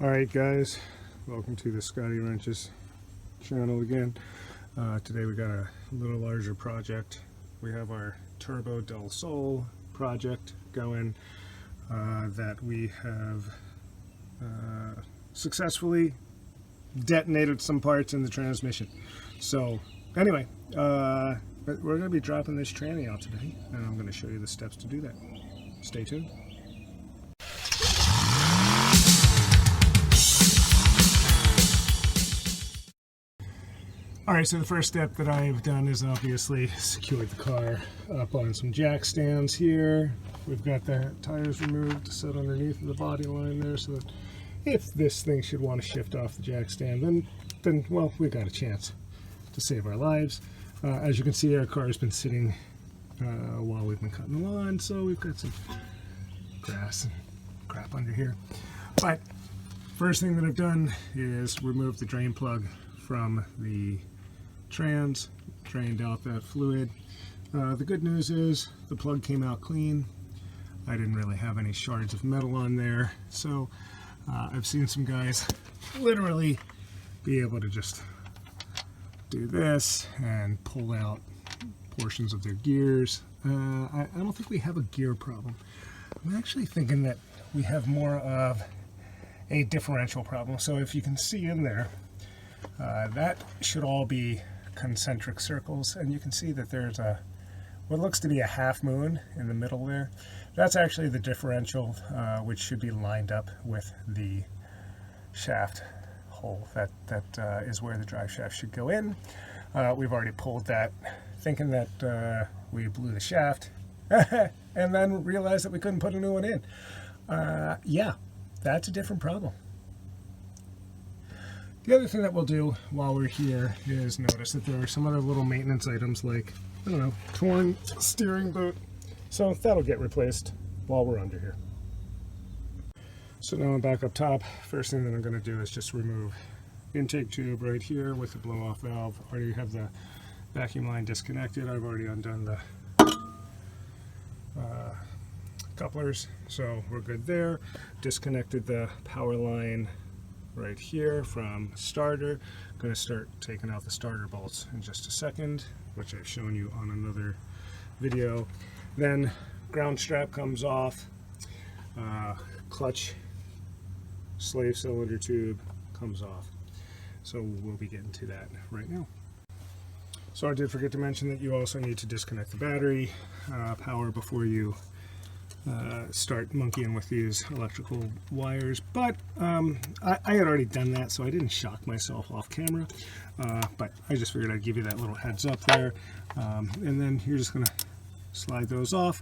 Alright guys, welcome to the Scotty Wrenches channel again. Today we got a little larger project. We have our Turbo Del Sol project going that we have successfully detonated some parts in the transmission. So anyway, we're going to be dropping this tranny out today, and I'm going to show you the steps to do that. Stay tuned. Alright, so the first step that I've done is obviously secured the car up on some jack stands here. We've got the tires removed to set underneath the body line there, so that if this thing should want to shift off the jack stand, then well, we've got a chance to save our lives. As you can see, our car has been sitting while we've been cutting the lawn, so we've got some grass and crap under here. But first thing that I've done is remove the drain plug from the trans, drained out that fluid. The good news is the plug came out clean. I didn't really have any shards of metal on there, so I've seen some guys literally be able to just do this and pull out portions of their gears. I don't think we have a gear problem. I'm actually thinking that we have more of a differential problem. So if you can see in there, that should all be concentric circles, and you can see that there's what looks to be a half moon in the middle there. That's actually the differential, which should be lined up with the shaft hole. That is where the drive shaft should go in. We've already pulled that, thinking that we blew the shaft, and then realized that we couldn't put a new one in. Yeah, that's a different problem. The other thing that we'll do while we're here is notice that there are some other little maintenance items, like, I don't know, torn steering boot. So that'll get replaced while we're under here. So now I'm back up top. First thing that I'm going to do is just remove intake tube right here with the blow off valve. I already have the vacuum line disconnected. I've already undone the couplers, so we're good there. Disconnected the power line right here from starter. I'm going to start taking out the starter bolts in just a second, which I've shown you on another video. Then ground strap comes off, clutch slave cylinder tube comes off. So we'll be getting to that right now. So I did forget to mention that you also need to disconnect the battery power before you start monkeying with these electrical wires, but I had already done that, so I didn't shock myself off camera, but I just figured I'd give you that little heads up there. And then you're just going to slide those off.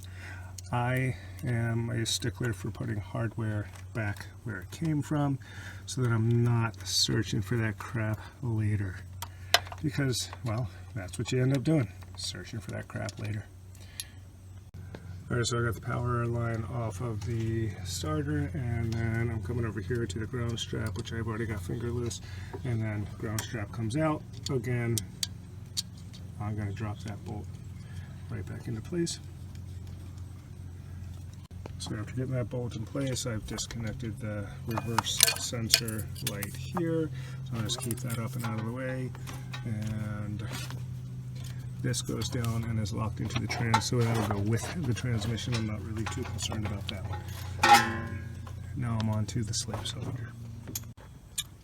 I am a stickler for putting hardware back where it came from, so that I'm not searching for that crap later, because, well, that's what you end up doing, searching for that crap later. Alright, so I got the power line off of the starter, and then I'm coming over here to the ground strap, which I've already got fingerless, and then ground strap comes out. Again, I'm going to drop that bolt right back into place. So after getting that bolt in place, I've disconnected the reverse sensor light here. So I'll just keep that up and out of the way, and this goes down and is locked into the trans, so that'll go with the transmission. I'm not really too concerned about that one. Now I'm on to the slave cylinder.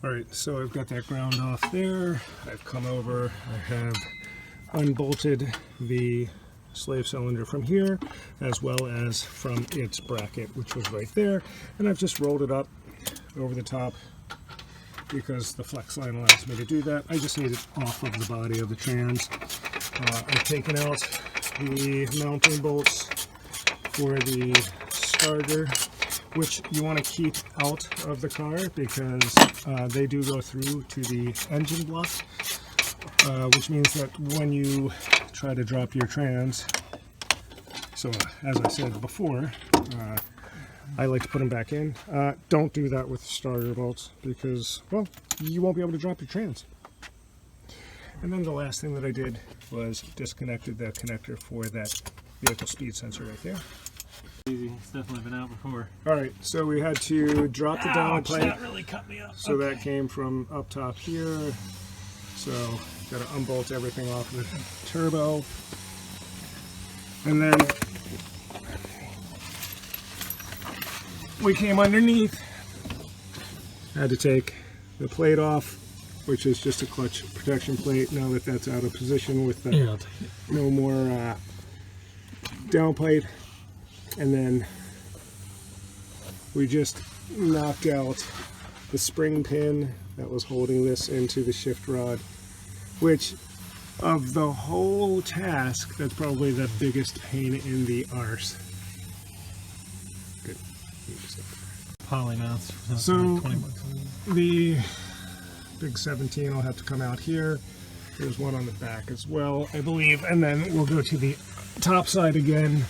Alright, so I've got that ground off there. I've come over, I have unbolted the slave cylinder from here, as well as from its bracket, which was right there, and I've just rolled it up over the top because the flex line allows me to do that. I just need it off of the body of the trans. I've taken out the mounting bolts for the starter, which you want to keep out of the car because they do go through to the engine block, which means that when you try to drop your trans, so as I said before, I like to put them back in. Don't do that with starter bolts because, well, you won't be able to drop your trans. And then the last thing that I did was disconnected the connector for that vehicle speed sensor right there. Easy. It's definitely been out before. Alright, so we had to drop the down plate. That really cut me up. So that came from up top here. So got to unbolt everything off the turbo. And then we came underneath. Had to take the plate off, which is just a clutch protection plate. Now that that's out of position with the no more down plate. And then we just knocked out the spring pin that was holding this into the shift rod, which of the whole task, that's probably the biggest pain in the arse. Good. Poly mounts. So like 20 bucks. the big 17 will have to come out here. There's one on the back as well, I believe, and then we'll go to the top side again.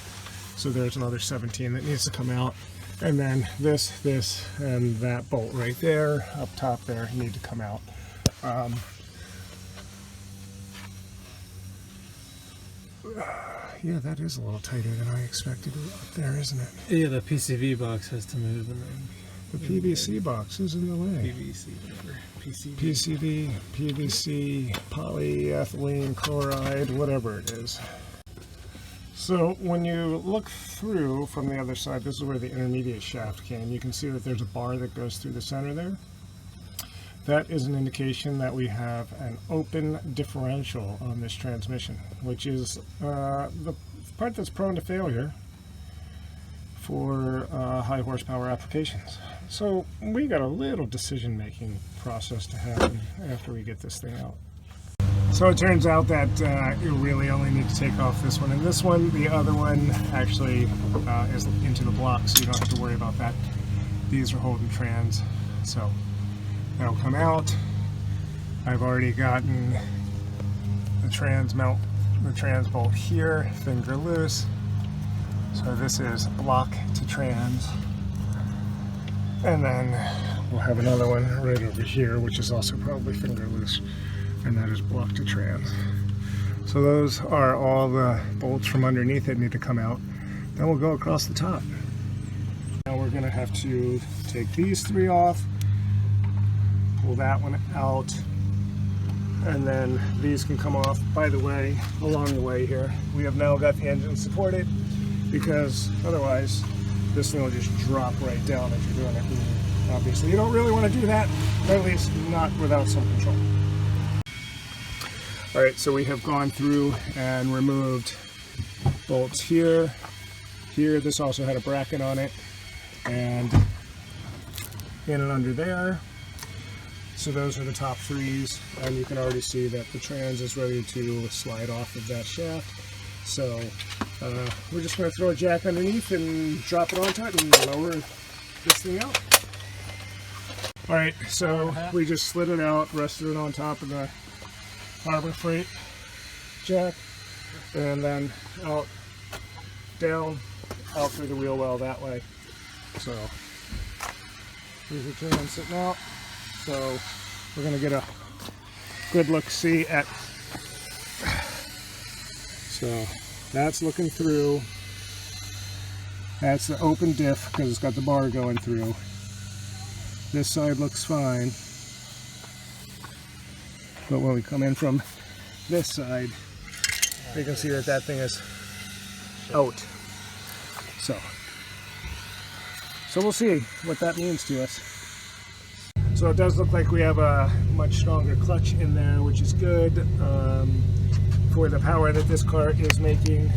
So there's another 17 that needs to come out. And then this, and that bolt right there, up top there, need to come out. Yeah, that is a little tighter than I expected up there, isn't it? Yeah, the PCV box has to move, and then The PVC box is in the way. PVC, whatever. PCV, PVC, polyethylene chloride, whatever it is. So when you look through from the other side, this is where the intermediate shaft came. You can see that there's a bar that goes through the center there. That is an indication that we have an open differential on this transmission, which is the part that's prone to failure for high horsepower applications. So we got a little decision-making process to happen after we get this thing out. So it turns out that you really only need to take off this one and this one. The other one actually is into the block, so you don't have to worry about that. These are holding trans, so that'll come out. I've already gotten the trans mount, the trans bolt here, finger loose. So this is block to trans. And then we'll have another one right over here, which is also probably finger loose. And that is block to trans. So those are all the bolts from underneath that need to come out. Then we'll go across the top. Now we're gonna have to take these three off, pull that one out, and then these can come off. By the way, along the way here, we have now got the engine supported, because otherwise this thing will just drop right down as you're doing it. And obviously you don't really want to do that, or at least not without some control. Alright, so we have gone through and removed bolts here. Here, this also had a bracket on it, and in and under there. So those are the top threes, and you can already see that the trans is ready to slide off of that shaft. So we're just going to throw a jack underneath and drop it onto it and lower this thing out. Alright, so we just slid it out, rested it on top of the Harbor Freight jack, and then out, down, out through the wheel well that way. So here's the trans sitting out. So we're going to get a good look-see at. So that's looking through. That's the open diff because it's got the bar going through. This side looks fine. But when we come in from this side, you can see that that thing is out. So we'll see what that means to us. So it does look like we have a much stronger clutch in there, which is good for the power that this car is making.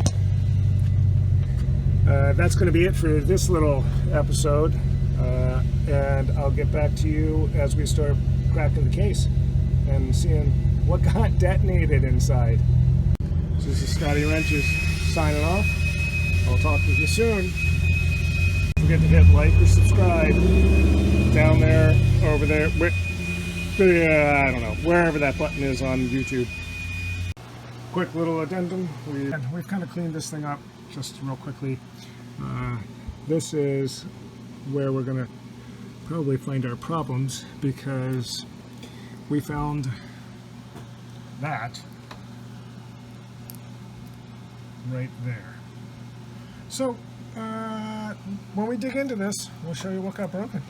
That's going to be it for this little episode, and I'll get back to you as we start cracking the case and seeing what got detonated inside. So this is Scotty Wrenches signing off. I'll talk with you soon. Don't forget to hit like or subscribe down there, over there, I don't know, wherever that button is on YouTube. Quick little addendum. We've kind of cleaned this thing up just real quickly. This is where we're going to probably find our problems, because we found that right there. So, when we dig into this, we'll show you what got broken.